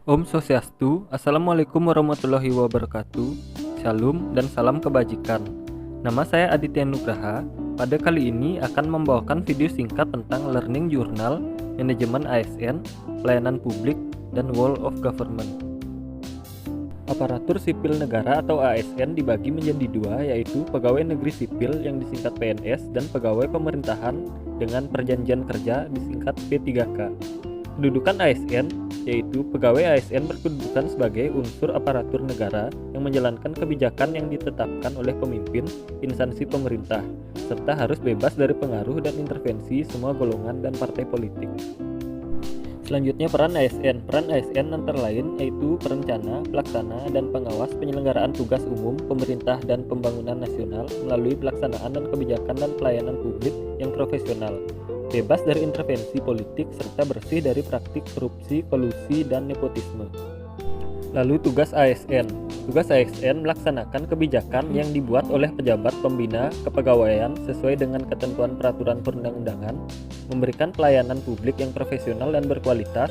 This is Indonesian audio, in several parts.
Om Swastiastu, Assalamualaikum warahmatullahi wabarakatuh. Shalom dan salam kebajikan. Nama saya Aditya Nugraha. Pada kali ini akan membawakan video singkat tentang Learning Journal, Manajemen ASN, Pelayanan Publik, dan World of Government. Aparatur Sipil Negara atau ASN dibagi menjadi dua, yaitu pegawai negeri sipil yang disingkat PNS dan pegawai pemerintahan dengan perjanjian kerja disingkat P3K. Kedudukan ASN yaitu pegawai ASN berkedudukan sebagai unsur aparatur negara yang menjalankan kebijakan yang ditetapkan oleh pemimpin instansi pemerintah, serta harus bebas dari pengaruh dan intervensi semua golongan dan partai politik. Selanjutnya peran ASN. Peran ASN antara lain yaitu perencana, pelaksana, dan pengawas penyelenggaraan tugas umum pemerintah dan pembangunan nasional melalui pelaksanaan dan kebijakan dan pelayanan publik yang profesional, bebas dari intervensi politik, serta bersih dari praktik korupsi, kolusi, dan nepotisme. Lalu tugas ASN. Tugas ASN melaksanakan kebijakan yang dibuat oleh pejabat pembina kepegawaian sesuai dengan ketentuan peraturan perundang-undangan, memberikan pelayanan publik yang profesional dan berkualitas,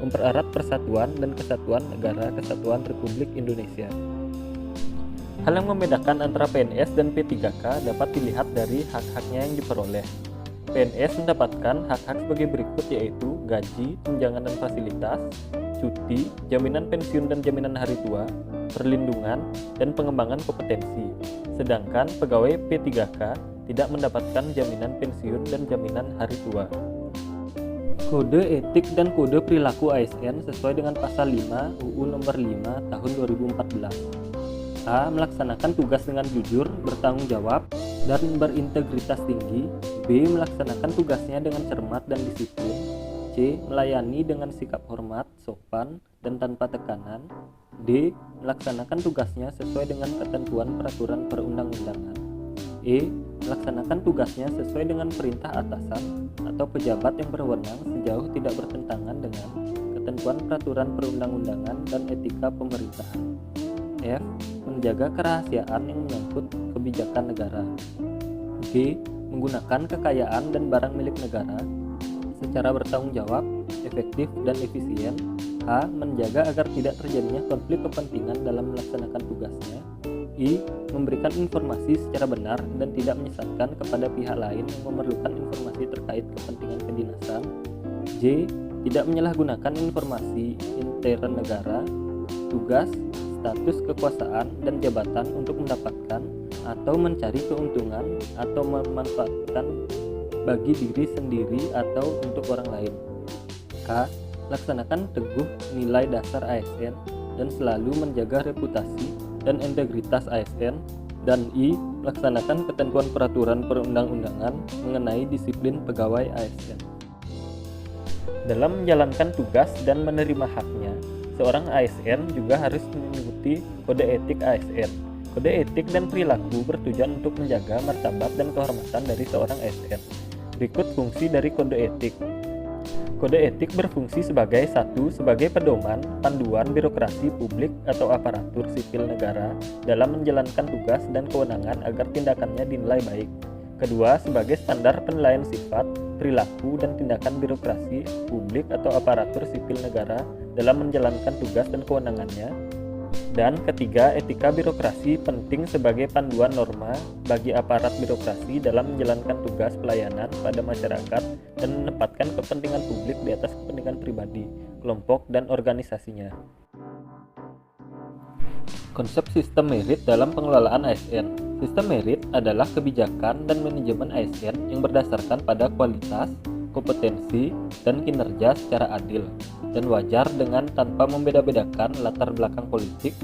mempererat persatuan dan kesatuan negara Kesatuan Republik Indonesia. Hal yang membedakan antara PNS dan P3K dapat dilihat dari hak-haknya yang diperoleh. PNS mendapatkan hak-hak sebagai berikut, yaitu gaji, tunjangan dan fasilitas, cuti, jaminan pensiun dan jaminan hari tua, perlindungan, dan pengembangan kompetensi. Sedangkan pegawai P3K tidak mendapatkan jaminan pensiun dan jaminan hari tua. Kode etik dan kode perilaku ASN sesuai dengan pasal 5 UU nomor 5 tahun 2014. A. Melaksanakan tugas dengan jujur, bertanggung jawab, dan berintegritas tinggi. B. Melaksanakan tugasnya dengan cermat dan disiplin. C. Melayani dengan sikap hormat, sopan, dan tanpa tekanan. D. Melaksanakan tugasnya sesuai dengan ketentuan peraturan perundang-undangan. E. Melaksanakan tugasnya sesuai dengan perintah atasan atau pejabat yang berwenang sejauh tidak bertentangan dengan ketentuan peraturan perundang-undangan dan etika pemerintahan. F. Menjaga kerahasiaan yang menyangkut kebijakan negara. G. Menggunakan kekayaan dan barang milik negara secara bertanggung jawab, efektif, dan efisien. H. Menjaga agar tidak terjadinya konflik kepentingan dalam melaksanakan tugasnya. I. Memberikan informasi secara benar dan tidak menyesatkan kepada pihak lain yang memerlukan informasi terkait kepentingan kedinasan. J. Tidak menyalahgunakan informasi intern negara, tugas, status kekuasaan, dan jabatan untuk mendapatkan atau mencari keuntungan atau memanfaatkan bagi diri sendiri atau untuk orang lain. K. Laksanakan teguh nilai dasar ASN dan selalu menjaga reputasi dan integritas ASN. Dan I. Laksanakan ketentuan peraturan perundang-undangan mengenai disiplin pegawai ASN. Dalam menjalankan tugas dan menerima haknya, seorang ASN juga harus mengikuti kode etik ASN. Kode etik dan perilaku bertujuan untuk menjaga martabat dan kehormatan dari seorang ASN. Berikut fungsi dari kode etik. Kode etik berfungsi sebagai sebagai pedoman, panduan birokrasi publik atau aparatur sipil negara dalam menjalankan tugas dan kewenangan agar tindakannya dinilai baik. Kedua, sebagai standar penilaian sifat, perilaku, dan tindakan birokrasi publik atau aparatur sipil negara dalam menjalankan tugas dan kewenangannya. Dan ketiga, etika birokrasi penting sebagai panduan norma bagi aparat birokrasi dalam menjalankan tugas pelayanan pada masyarakat dan menempatkan kepentingan publik di atas kepentingan pribadi, kelompok, dan organisasinya. Konsep sistem merit dalam pengelolaan ASN. Sistem merit adalah kebijakan dan manajemen ASN yang berdasarkan pada kualitas, kompetensi, dan kinerja secara adil dan wajar dengan tanpa membeda-bedakan latar belakang politik,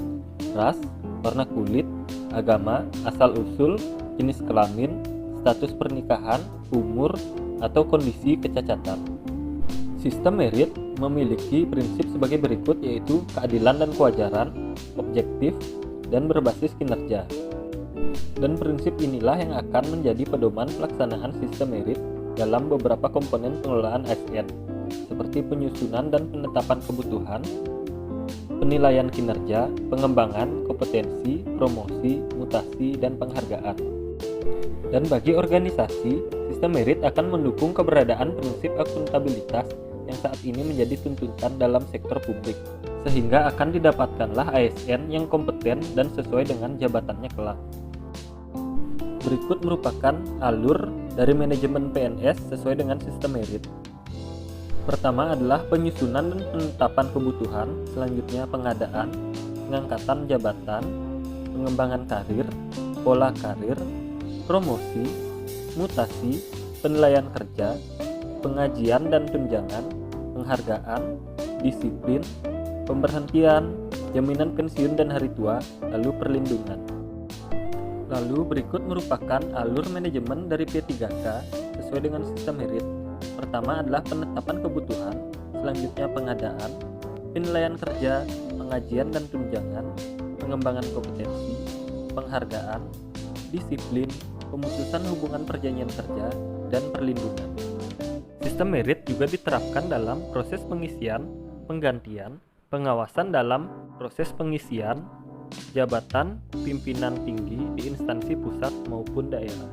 ras, warna kulit, agama, asal-usul, jenis kelamin, status pernikahan, umur, atau kondisi kecacatan. Sistem merit memiliki prinsip sebagai berikut, yaitu keadilan dan kewajaran, objektif, dan berbasis kinerja. Dan prinsip inilah yang akan menjadi pedoman pelaksanaan sistem merit dalam beberapa komponen pengelolaan ASN, seperti penyusunan dan penetapan kebutuhan, penilaian kinerja, pengembangan kompetensi, promosi, mutasi, dan penghargaan. Dan bagi organisasi, sistem merit akan mendukung keberadaan prinsip akuntabilitas yang saat ini menjadi tuntutan dalam sektor publik, sehingga akan didapatkanlah ASN yang kompeten dan sesuai dengan jabatannya kelak. Berikut merupakan alur dari manajemen PNS sesuai dengan sistem merit. Pertama adalah penyusunan dan penetapan kebutuhan, selanjutnya pengadaan, pengangkatan jabatan, pengembangan karir, pola karir, promosi, mutasi, penilaian kerja, pengajian dan tunjangan, penghargaan, disiplin, pemberhentian, jaminan pensiun dan hari tua, lalu perlindungan. Lalu berikut merupakan alur manajemen dari P3K sesuai dengan sistem merit. Pertama adalah penetapan kebutuhan, selanjutnya pengadaan, penilaian kerja, pengajian dan tunjangan, pengembangan kompetensi, penghargaan, disiplin, pemutusan hubungan perjanjian kerja, dan perlindungan. Sistem merit juga diterapkan dalam proses pengisian, penggantian, pengawasan dalam proses pengisian, jabatan pimpinan tinggi di instansi pusat maupun daerah.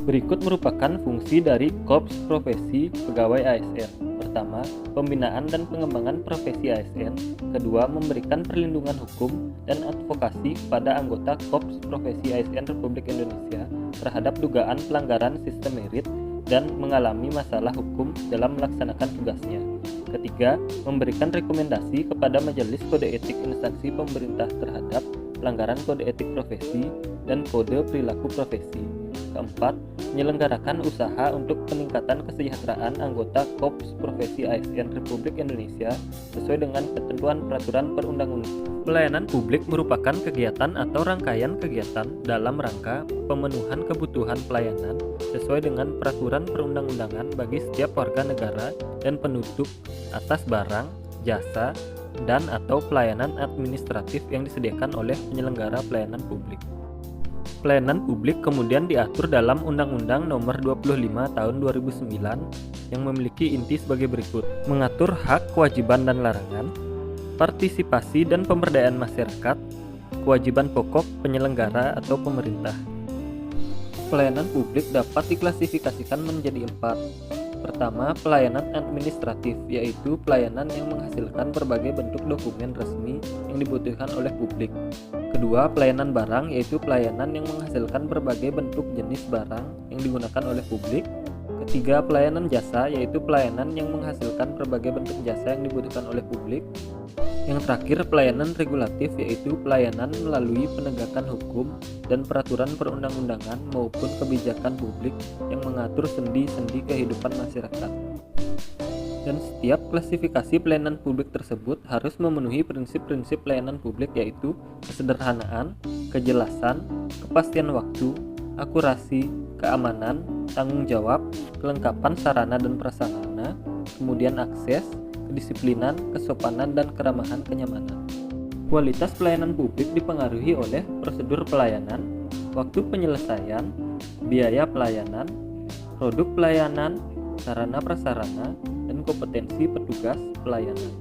Berikut merupakan fungsi dari Korps Profesi Pegawai ASN. Pertama, pembinaan dan pengembangan profesi ASN. Kedua, memberikan perlindungan hukum dan advokasi kepada anggota Korps Profesi ASN Republik Indonesia terhadap dugaan pelanggaran sistem merit dan mengalami masalah hukum dalam melaksanakan tugasnya. Ketiga, memberikan rekomendasi kepada Majelis Kode Etik instansi pemerintah terhadap pelanggaran kode etik profesi dan kode perilaku profesi. Keempat, menyelenggarakan usaha untuk peningkatan kesejahteraan anggota Korps Profesi ASN Republik Indonesia sesuai dengan ketentuan peraturan perundang-undangan. Pelayanan publik merupakan kegiatan atau rangkaian kegiatan dalam rangka pemenuhan kebutuhan pelayanan sesuai dengan peraturan perundang-undangan bagi setiap warga negara dan penutup atas barang, jasa, dan atau pelayanan administratif yang disediakan oleh penyelenggara pelayanan publik. Pelayanan publik kemudian diatur dalam Undang-Undang Nomor 25 Tahun 2009 yang memiliki inti sebagai berikut: mengatur hak, kewajiban dan larangan, partisipasi dan pemberdayaan masyarakat, kewajiban pokok penyelenggara atau pemerintah. Pelayanan publik dapat diklasifikasikan menjadi 4. Pertama, pelayanan administratif, yaitu pelayanan yang menghasilkan berbagai bentuk dokumen resmi yang dibutuhkan oleh publik. Kedua, pelayanan barang, yaitu pelayanan yang menghasilkan berbagai bentuk jenis barang yang digunakan oleh publik. Ketiga, pelayanan jasa, yaitu pelayanan yang menghasilkan berbagai bentuk jasa yang dibutuhkan oleh publik. Yang terakhir, pelayanan regulatif, yaitu pelayanan melalui penegakan hukum dan peraturan perundang-undangan maupun kebijakan publik yang mengatur sendi-sendi kehidupan masyarakat. Dan setiap klasifikasi pelayanan publik tersebut harus memenuhi prinsip-prinsip pelayanan publik, yaitu kesederhanaan, kejelasan, kepastian waktu, akurasi, keamanan, tanggung jawab, kelengkapan sarana dan prasarana, kemudian akses, kedisiplinan, kesopanan, dan keramahan kenyamanan. Kualitas pelayanan publik dipengaruhi oleh prosedur pelayanan, waktu penyelesaian, biaya pelayanan, produk pelayanan, sarana prasarana, dan kompetensi petugas pelayanan.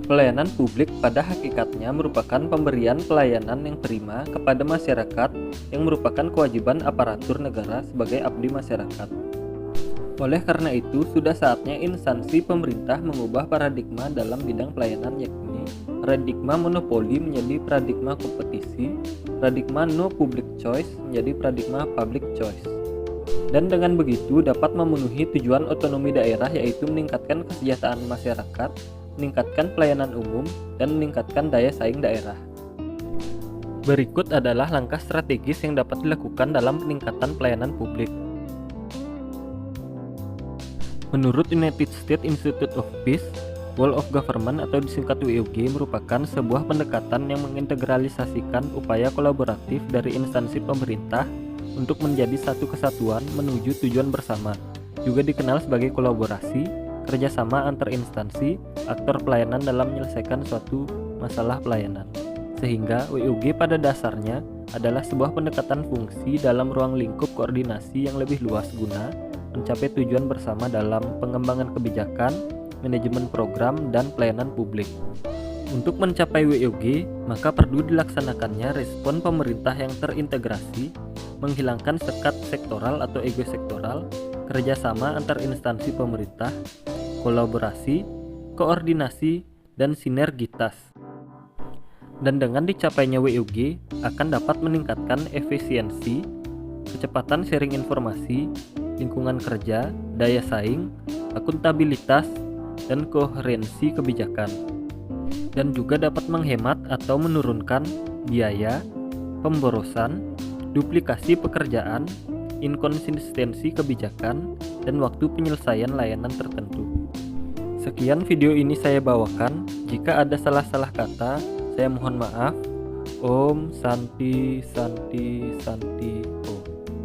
Pelayanan publik pada hakikatnya merupakan pemberian pelayanan yang prima kepada masyarakat yang merupakan kewajiban aparatur negara sebagai abdi masyarakat. Oleh karena itu, sudah saatnya instansi pemerintah mengubah paradigma dalam bidang pelayanan, yakni paradigma monopoli menjadi paradigma kompetisi, paradigma no public choice menjadi paradigma public choice. Dan dengan begitu dapat memenuhi tujuan otonomi daerah, yaitu meningkatkan kesejahteraan masyarakat, meningkatkan pelayanan umum, dan meningkatkan daya saing daerah. Berikut adalah langkah strategis yang dapat dilakukan dalam peningkatan pelayanan publik. Menurut United States Institute of Peace, Whole of Government atau disingkat WOG merupakan sebuah pendekatan yang mengintegralisasikan upaya kolaboratif dari instansi pemerintah untuk menjadi satu kesatuan menuju tujuan bersama. Juga dikenal sebagai kolaborasi, kerjasama antar instansi, aktor pelayanan dalam menyelesaikan suatu masalah pelayanan. Sehingga WOG pada dasarnya adalah sebuah pendekatan fungsi dalam ruang lingkup koordinasi yang lebih luas guna mencapai tujuan bersama dalam pengembangan kebijakan, manajemen program, dan pelayanan publik. Untuk mencapai WOG, maka perlu dilaksanakannya respon pemerintah yang terintegrasi, menghilangkan sekat sektoral atau ego sektoral, kerjasama antar instansi pemerintah, kolaborasi, koordinasi, dan sinergitas. Dan dengan dicapainya WUG akan dapat meningkatkan efisiensi, kecepatan sharing informasi, lingkungan kerja, daya saing, akuntabilitas, dan koherensi kebijakan. Dan juga dapat menghemat atau menurunkan biaya, pemborosan, duplikasi pekerjaan, inkonsistensi kebijakan, dan waktu penyelesaian layanan tertentu. Sekian video ini saya bawakan. Jika ada salah-salah kata, saya mohon maaf. Om Santi Santi Santi Om.